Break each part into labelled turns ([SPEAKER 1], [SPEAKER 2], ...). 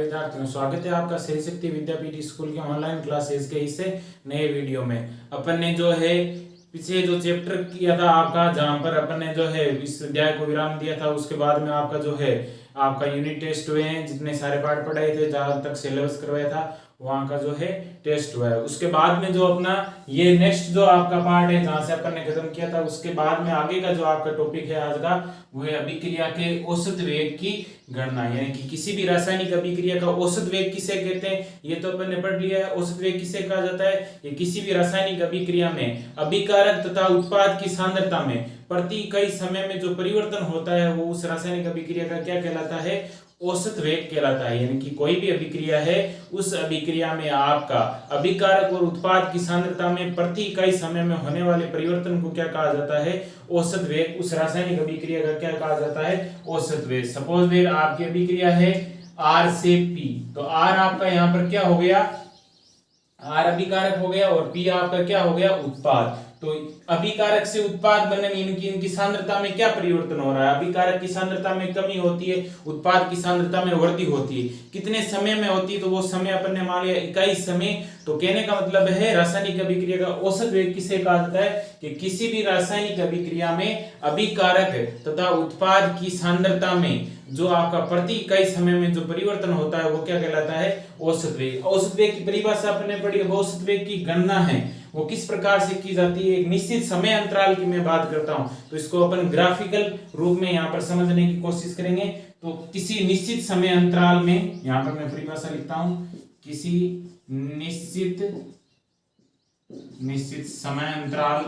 [SPEAKER 1] विद्यार्थियों, स्वागत है आपका श्री शक्ति विद्यापीठ स्कूल के ऑनलाइन क्लासेस के इस नए वीडियो में। अपन ने जो है पीछे जो चैप्टर किया था आपका, जहां पर अपन ने जो है इस अध्याय को विराम दिया था, उसके बाद में आपका जो है आपका यूनिट टेस्ट हुए हैं। जितने सारे पाठ पढ़ाए थे, जहां तक सिलेबस करवाया था वहां का जो है टेस्ट हुआ है। उसके बाद में जो अपना ये नेक्स्ट जो आपका पार्ट है, जहां से अपन ने खत्म किया था, उसके बाद में आगे का जो आपका टॉपिक है आज का, वो है अभिक्रिया के औसत वेग की गणना। यानी कि किसी भी रासायनिक अभिक्रिया का औसत वेग किसे कहते हैं, ये तो अपन ने पढ़ लिया है। औसत वेग किसे कहा जाता है? ये किसी भी रासायनिक अभिक्रिया में अभिकारक तथा उत्पाद की सांद्रता में प्रति इकाई समय में जो परिवर्तन होता है, वो उस रासायनिक अभिक्रिया का क्या कहलाता है? औसत वेग कहलाता है। यानी कि कोई भी अभिक्रिया है, उस अभिक्रिया में आपका अभिकारक और उत्पाद की सांद्रता में प्रति इकाई समय में होने वाले परिवर्तन को क्या कहा जाता है? औसत वेग। उस रासायनिक अभिक्रिया का क्या कहा जाता है? औसत वेग। सपोज देयर आपकी अभिक्रिया है R से P, तो R आपका यहाँ पर क्या हो गया? R अभिकारक हो गया और P आपका क्या हो गया? उत्पाद। तो अभिकारक से उत्पाद बनने में इनकी सांद्रता में क्या परिवर्तन हो रहा है? अभिकारक की सांद्रता में कमी होती है, उत्पाद की सांद्रता में वृद्धि होती है। कितने समय में होती है? तो वो समय अपन ने मान लिया इकाई समय। तो कहने का मतलब है रासायनिक अभिक्रिया का औसत वेग किसे कहा जाता है? कि किसी भी रासायनिक अभिक्रिया में अभिकारक तथा उत्पाद की सांद्रता में जो आपका प्रति इकाई समय में जो परिवर्तन होता है, वो क्या कहलाता है? औसत वेग। औसत वेग की परिभाषा आपने पढ़ी है। औसत वेग की गणना है वो किस प्रकार से की जाती है? एक निश्चित समय अंतराल की मैं बात करता हूं, तो इसको अपन ग्राफिकल रूप में यहाँ पर समझने की कोशिश करेंगे। तो किसी निश्चित समय अंतराल में, यहाँ पर मैं परिभाषा लिखता हूं, किसी निश्चित समय अंतराल,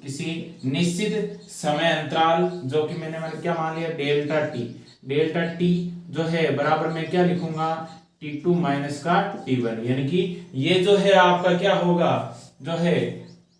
[SPEAKER 1] किसी निश्चित समय अंतराल जो कि मैंने क्या मान लिया? Delta T. डेल्टा टी जो है बराबर में क्या लिखूंगा? T2 माइनस का T1। यानी कि ये जो है आपका क्या होगा? जो है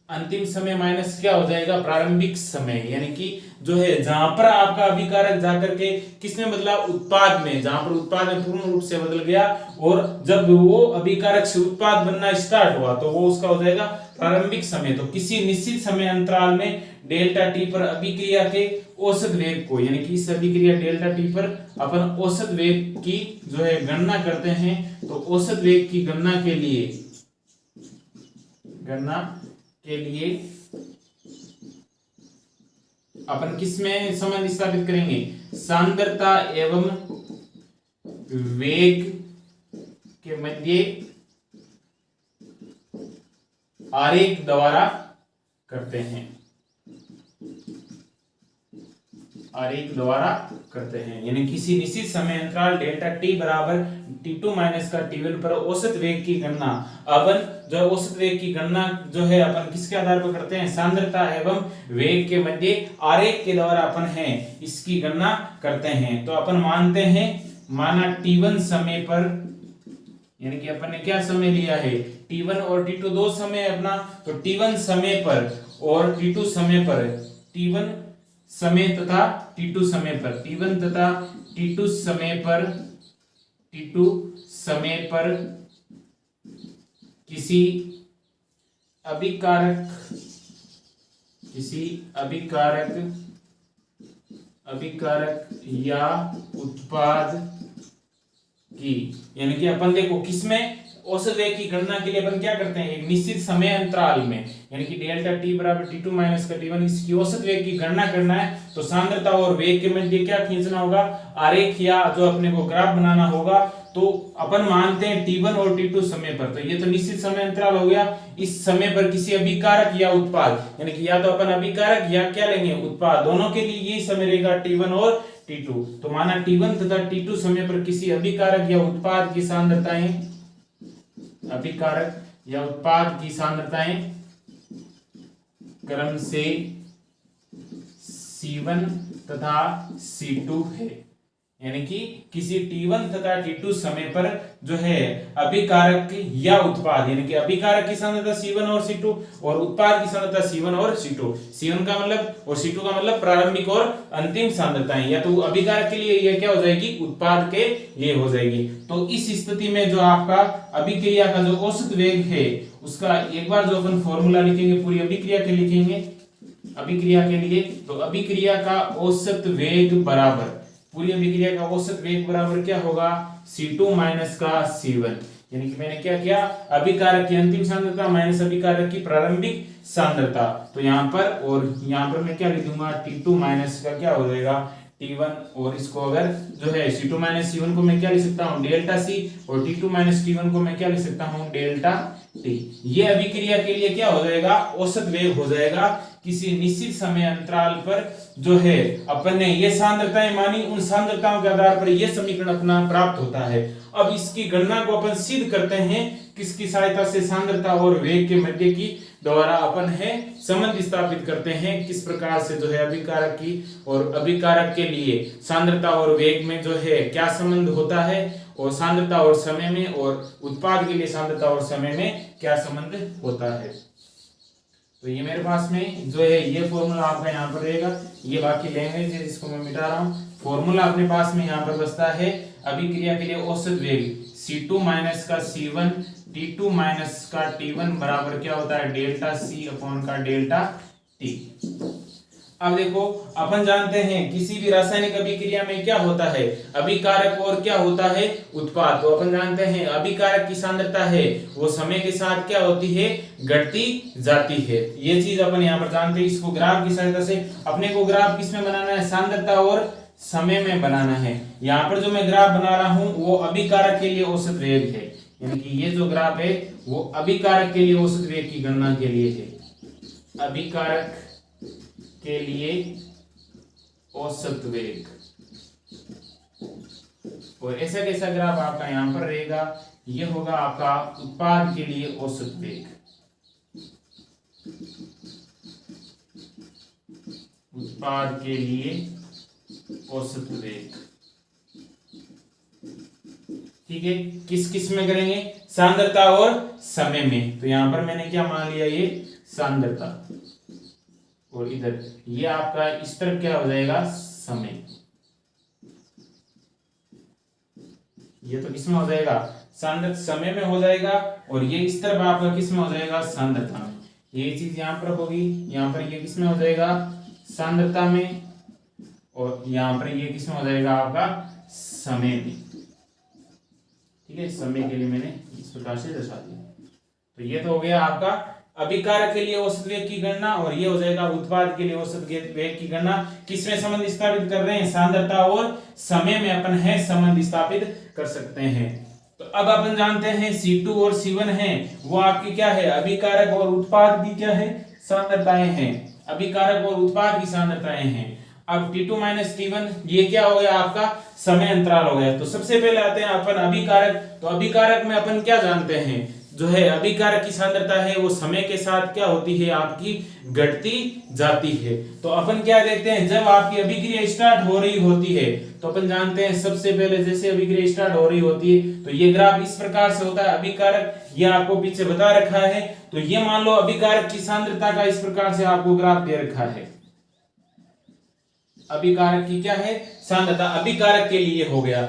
[SPEAKER 1] अंतिम समय माइनस क्या हो जाएगा? प्रारंभिक समय। यानी कि जो है जहां पर आपका अभिकारक जाकर के किसमें बदला? उत्पाद में। जहां पर उत्पाद में पूर्ण रूप से बदल गया और जब वो अभिकारक से उत्पाद बनना स्टार्ट हुआ, तो वो उसका हो जाएगा प्रारंभिक समय। तो किसी निश्चित समय अंतराल में डेल्टा टी पर अभिक्रिया के औसत वेग को, यानी कि इस अभिक्रिया डेल्टा टी पर अपन औसत वेग की जो है गणना करते हैं। तो औसत वेग की गणना के लिए अपन किसमें संबंध स्थापित करेंगे? सांद्रता एवं वेग के मध्य आरेख द्वारा करते हैं। आरेख द्वारा करते हैं। यानी किसी निश्चित समय अंतराल डेल्टा टी बराबर T2 माइनस का T1 पर औसत वेग की गणना। अपन जो औसत वेग की गणना जो है अपन किसके आधार पर करते हैं? सांद्रता एवं वेग के मध्य आरेख के द्वारा अपन है इसकी गणना करते हैं। तो अपन मानते हैं, माना T1 समय पर, यानी कि अपन ने क्या समय लिया है? T1 और T2 दो समय अपना। तो T1 समय पर और T2 समय पर, T1 समय तथा T2 समय पर, T1 तथा T2 समय पर, T2 समय पर किसी अभिकारक या उत्पाद की, यानी कि अपन देखो किसमें औसत वेग की गणना के लिए अपन क्या करते हैं? एक निश्चित समय अंतराल में, यानी कि डेल्टा टी बराबर T2 माइनस का T1, इसकी औसत वेग की गणना करना है। तो सांद्रता और वेग के मध्य क्या खींचना होगा? आरेख, या जो अपने को ग्राफ बनाना होगा। तो अपन मानते हैं T1 और T2 समय पर, तो ये तो निश्चित समय अंतराल हो गया। इस समय पर किसी अभिकारक या उत्पाद, यानी कि या तो अपन अभिकारक या क्या लेंगे? उत्पाद। दोनों के लिए यही समय रहेगा T1 और T2। तो माना T1 तथा T2 समय पर किसी अभिकारक या उत्पाद की सांद्रताएं, अभिकारक या उत्पाद की सांद्रताएं क्रम से C1 तथा C2 है। यानी कि किसी T1 तथा T2 समय पर जो है अभिकारक या उत्पाद, यानी कि अभिकारक की सांद्रता C1 और C2 और उत्पाद की सांद्रता C1 और C2। C1 का मतलब और C2 का मतलब प्रारंभिक और अंतिम सांद्रताएं। या तो अभिकारक के लिए यह क्या हो जाएगी? उत्पाद के लिए हो जाएगी। तो इस स्थिति में जो आपका अभिक्रिया का जो औसत वेग है, उसका एक बार जो अपन फॉर्मूला लिखेंगे पूरी अभिक्रिया के लिखेंगे, अभिक्रिया के लिए। तो अभिक्रिया का औसत वेग बराबर पूरी अभिक्रिया का औसत वेग बराबर क्या होगा, C2 माइनस का C1। यानी कि मैंने क्या किया, अभिकारक की अंतिम सांद्रता माइनस अभिकारक की प्रारंभिक सांद्रता, तो यहाँ पर और यहाँ पर मैं क्या लिख दूंगा, T2 माइनस का क्या हो जाएगा T1, और इसको अगर जो है C2 माइनस C1 को मैं क्या लिख सकता हूँ डेल्टा C, और T2 माइनस T1 को मैं क्या लिख सकता हूँ डेल्टा T। ये अभिक्रिया के लिए क्या हो जाएगा, औसत वेग हो जाएगा किसी निश्चित समय अंतराल पर जो है अपन ने ये सांद्रताएं मानी, उन सांद्रताओं के आधार पर यह समीकरण अपना प्राप्त होता है। अब इसकी गणना को अपन सिद्ध करते हैं किसकी सहायता से, सांद्रता और वेग के मध्य की द्वारा अपन है संबंध स्थापित करते हैं, किस प्रकार से जो है अभिकारक की और अभिकारक के लिए सांद्रता और वेग में जो है क्या संबंध होता है, और सांद्रता और समय में, और उत्पाद के लिए सांद्रता और समय में क्या संबंध होता है। तो ये मेरे पास में जो है ये फॉर्मूला आपका यहाँ पर रहेगा, ये बाकी लैंग्वेज है जिसको मैं मिटा रहा हूँ। फॉर्मूला अपने पास में यहाँ पर बचता है अभिक्रिया के लिए औसत वेग C2 माइनस का C1, T2 माइनस का T1 बराबर क्या होता है डेल्टा C अपॉन का डेल्टा T। अब देखो अपन जानते हैं किसी भी रासायनिक अभिक्रिया में क्या होता है, अभिकारक और क्या होता है उत्पाद। तो अपन जानते हैं अभिकारक की सांद्रता है वो समय के साथ क्या होती है, घटती जाती है। ये चीज अपन यहाँ पर जानते हैं। इसको ग्राफ की सहायता से अपने को ग्राफ किसमें बनाना है, सांद्रता और समय में बनाना है। यहाँ पर जो मैं ग्राफ बना रहा हूं वो अभिकारक के लिए औसत वेग है, यानी कि ये जो ग्राफ है वो अभिकारक के लिए औसत वेग की गणना के लिए है, अभिकारक के लिए औसत वेग। और ऐसा कैसा ग्राफ आपका यहां पर रहेगा, ये होगा आपका उत्पाद के लिए औसत वेग, उत्पाद के लिए औसत वेग। ठीक है, किस किस में करेंगे, सांद्रता और समय में। तो यहां पर मैंने क्या मान लिया, ये सांद्रता, और इधर ये आपका इस तरफ क्या हो जाएगा समय। ये तो किसमें हो जाएगा, सांद्रता समय में हो जाएगा, और ये इस तरफ आपका किसमें हो जाएगा, सांद्रता में। ये चीज यहां पर होगी, यहां पर ये किसमें हो जाएगा, सांद्रता में, और यहां पर ये किसमें हो जाएगा आपका समय में। ठीक है, समय के लिए मैंने इस प्रकार से दर्शा दिया। तो ये तो हो गया आपका अभिकारक के लिए औसत वेग की गणना, और ये हो जाएगा उत्पाद के लिए औसत वेग की गणना। किसमें संबंध स्थापित कर रहे हैं, सांद्रता और समय में अपन है संबंध स्थापित कर सकते हैं। तो अब अपन जानते हैं C2 और C1 है वो आपकी क्या है, अभिकारक और उत्पाद की क्या है, सांद्रताएं हैं, अभिकारक और उत्पाद की सांद्रताएं हैं। अब T2 माइनस T1 ये क्या हो गया आपका समय अंतराल हो गया। तो सबसे पहले आते हैं अपन अभिकारक। तो अभिकारक में अपन क्या जानते हैं, जो है अभिकारक की सांद्रता है वो समय के साथ क्या होती है आपकी घटती जाती है। तो अपन क्या देखते हैं, जब आपकी अभिक्रिया स्टार्ट हो रही होती है तो अपन जानते हैं सबसे पहले जैसे अभिक्रिया स्टार्ट हो रही होती है तो ये ग्राफ इस प्रकार से होता है। अभिकारक ये आपको पीछे बता रखा है, तो ये मान लो अभिकारक की सांद्रता का इस प्रकार से आपको ग्राफ दे रखा है। अभिकारक की क्या है, सांद्रता, अभिकारक के लिए हो गया।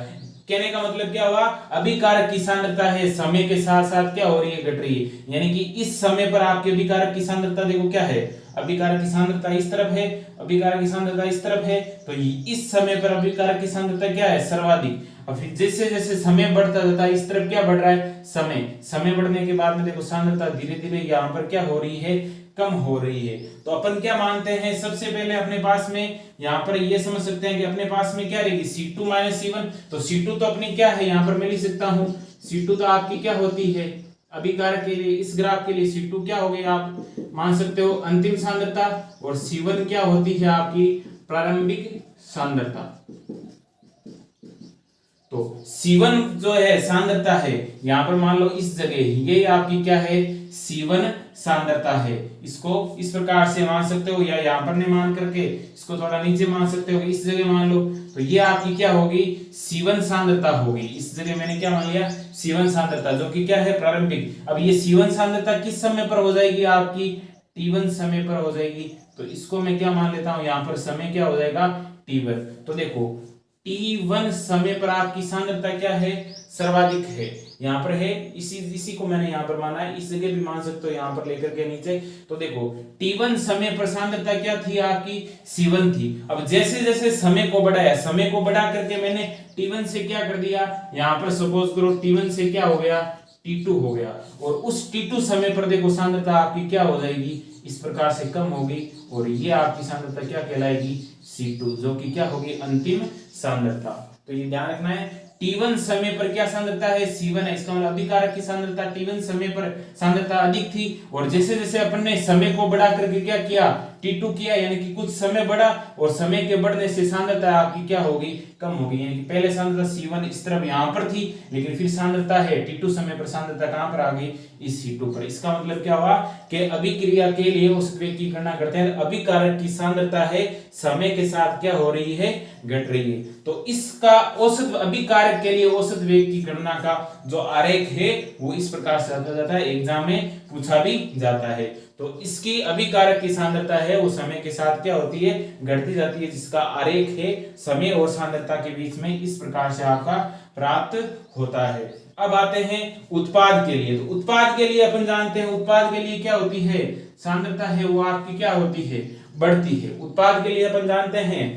[SPEAKER 1] कहने का मतलब क्या हुआ, अभिकारक की सांद्रता है समय के साथ साथ क्या हो रही है, घट रही है। यानी कि इस समय पर आपके अभिकारक की सांद्रता देखो क्या है, अभिकारक की सांद्रता इस तरफ है, अभिकारक की सांद्रता इस तरफ है, तो इस समय पर अभिकारक की सांद्रता क्या है, सर्वाधिक। और फिर जैसे जैसे समय बढ़ता जाता है इस तरफ क्या बढ़ रहा है, समय बढ़ने के बाद में देखो सांद्रता धीरे धीरे यहाँ पर क्या हो रही है, कम हो रही है। तो अपन क्या मानते हैं, सबसे पहले अपने पास में यहाँ पर ये समझ सकते हैं कि अपने पास में क्या रहेगी, C2 माइनस C1। तो C2 तो अपनी क्या है, यहाँ पर मैं लिख सकता हूँ C2 तो आपकी क्या होती है, अभिकारक के लिए इस ग्राफ के लिए C2 क्या हो गई, आप मान सकते हो अंतिम सांद्रता, और C1 क्या होती है आपकी प्रारंभिक सांद्रता। तो C1 जो है सांद्रता है, यहाँ पर मान लो इस जगह ये आपकी क्या है, C1 सांद्रता है। इसको इस प्रकार से मान सकते हो, या यहाँ पर नहीं मान करके इसको थोड़ा नीचे मान सकते हो, इस जगह मान लो। तो ये आपकी क्या होगी, C1 सांद्रता होगी। इस जगह मैंने क्या मान लिया, C1 सांद्रता, जो कि क्या है प्रारंभिक। अब ये C1 सांद्रता किस समय पर हो जाएगी आपकी, T1 समय पर हो जाएगी। तो इसको मैं क्या मान लेता हूं, यहाँ पर समय क्या हो जाएगा, T1। तो देखो T1 समय पर आपकी सांद्रता क्या है, सर्वाधिक है, यहाँ पर है, इसी को मैंने यहाँ पर माना है, इस जगह भी मान सकते हो यहाँ पर लेकर के नीचे। तो देखो T1 समय पर सांद्रता क्या थी आपकी, C1 थी। अब जैसे जैसे समय को बढ़ाया, समय को बढ़ा करके मैंने T1 से क्या कर दिया, यहाँ पर सपोज करो T1 से क्या हो गया, T2 हो गया, और उस T2 समय पर देखो सांद्रता आपकी क्या हो जाएगी, इस प्रकार से कम होगी, और ये आपकी सांद्रता क्या कहलाएगी, C2, जो कि क्या होगी, अंतिम सांद्रता। तो ये ध्यान रखना है, T1 समय पर क्या सांद्रता है, C1 है, इसका मतलब अभिकारक की सांद्रता T1 समय पर सांद्रता अधिक थी, और जैसे जैसे अपन ने समय को बढ़ा करके क्या किया, T2 किया, यानी कि कुछ समय बढ़ा, और समय के बढ़ने से सांद्रता आपकी क्या होगी, कम होगी। यानी कि पहले सांद्रता C1 इस तरफ यहाँ पर थी, लेकिन फिर सांद्रता है T2 समय पर सांद्रता कहाँ पर आ गई, इस C2 पर। इसका मतलब क्या हुआ कि अभिक्रिया के लिए औसत वेग की गणना करते हैं, अभिकारक की सांद्रता है समय के साथ क्या हो रही है, घट रही है। तो इसका औसत अभिकारक के लिए औसत वेग की गणना का जो आरेख है वो इस प्रकार से आता जाता है, एग्जाम में पूछा भी जाता है। तो इसकी अभिकारक की सांद्रता है वो समय के साथ क्या होती है, घटती जाती है, जिसका आरेख है समय और सांद्रता के बीच में इस प्रकार से आपका प्राप्त होता है। अब आते हैं उत्पाद के लिए। तो उत्पाद के लिए अपन जानते हैं, उत्पाद के लिए क्या होती है, सांद्रता है वो आपकी क्या होती है, बढ़ती है। उत्पाद के लिए अपन जानते हैं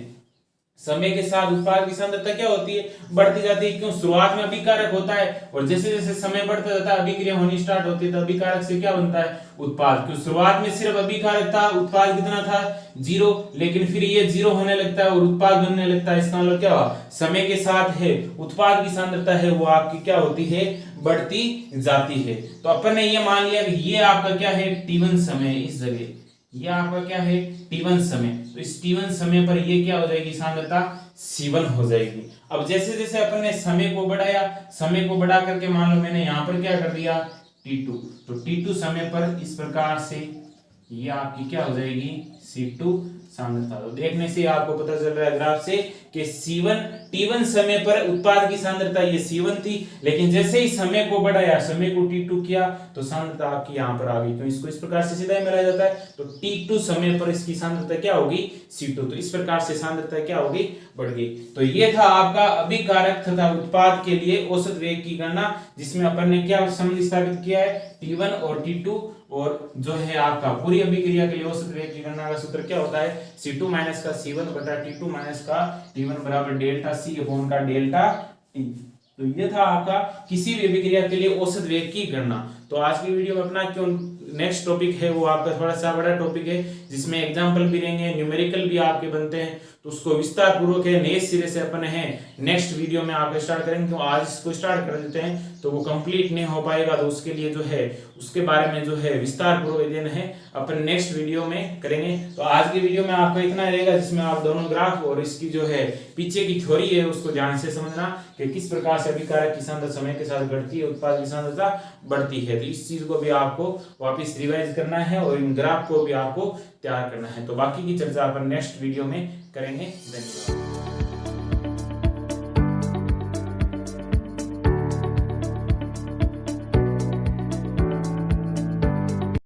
[SPEAKER 1] समय के साथ उत्पाद की सांद्रता क्या होती है, बढ़ती जाती है। क्यों, शुरुआत में अभिकारक होता है, और जैसे जैसे समय बढ़ता जाता है अभिक्रिया होनी स्टार्ट होती है, तो अभिकारक से क्या बनता है, उत्पाद। क्यों, शुरुआत में सिर्फ अभिकारक था, उत्पाद कितना था, 0, लेकिन फिर ये 0 होने लगता है और उत्पाद बनने लगता है। इसका मतलब क्या हुआ, समय के साथ है उत्पाद की सांद्रता है वो आपकी क्या होती है, बढ़ती जाती है। तो अपन ने ये मान लिया कि ये आपका क्या है, T1 समय, इस जगह ये आपका क्या है, T1 समय। तो इस T1 समय पर ये क्या हो जाएगी, सांद्रता C1 हो जाएगी। अब जैसे जैसे अपन ने समय को बढ़ाया, समय को बढ़ा करके मान लो मैंने यहाँ पर क्या कर दिया, T2, तो T2 समय पर इस प्रकार से ये आपकी क्या हो जाएगी, C2 सांद्रता। तो देखने से आपको पता चल रहा है ग्राफ से कि T1 समय पर उत्पाद की सांद्रता ये C1 थी, लेकिन जैसे ही समय को बढ़ाया, समय को T2 किया, तो सांद्रता आपकी यहाँ पर आ गई। तो इसको इस प्रकार से सीधा मिलाया जाता है। तो T2 समय पर इसकी सांद्रता क्या होगी, C2। तो इस प्रकार से सांद्रता क्या होगी, बढ़ गई। तो ये था आपका अभिकारक तथा उत्पाद के लिए औसत वेग की गणना, जिसमें अपन ने क्या संबंध स्थापित किया है, T1 और T2, और जो है आपका पूरी अभिक्रिया के लिए औसत वेग की गणना का सूत्र क्या होता है, C2 माइनस का C1 बटा T2 माइनस का T1 बराबर डेल्टा C अपॉन का डेल्टा T। तो ये था आपका किसी भी अभिक्रिया के लिए औसत वेग की गणना। तो आज की वीडियो में अपना क्यों नेक्स्ट टॉपिक है वो आपका थोड़ा सा बड़ा टॉपिक है, जिसमें एग्जाम्पल भी रहेंगे, न्यूमेरिकल भी आपके बनते हैं, तो उसको विस्तार पूर्वक है नए सिरे से अपन है नेक्स्ट वीडियो में आपको स्टार्ट करेंगे। तो आज इसको स्टार्ट कर देते हैं, तो वो कंप्लीट नहीं हो पाएगा, तो उसके लिए जो है उसके बारे में जो है विस्तार पूर्वक अध्ययन है अपन नेक्स्ट वीडियो में करेंगे। तो आज की वीडियो में आपको इतना रहेगा, जिसमें आप दोनों ग्राफ और इसकी जो है पीछे की थ्योरी है उसको ध्यान से समझना कि किस प्रकार से अभिकारक की सांद्रता समय के साथ घटती है, उत्पाद की सांद्रता बढ़ती है। तो इस चीज को भी आपको वापस रिवाइज करना है और इन ग्राफ को भी आपको तैयार करना है। तो बाकी की चर्चा अपन नेक्स्ट वीडियो में करेंगे। धन्यवाद।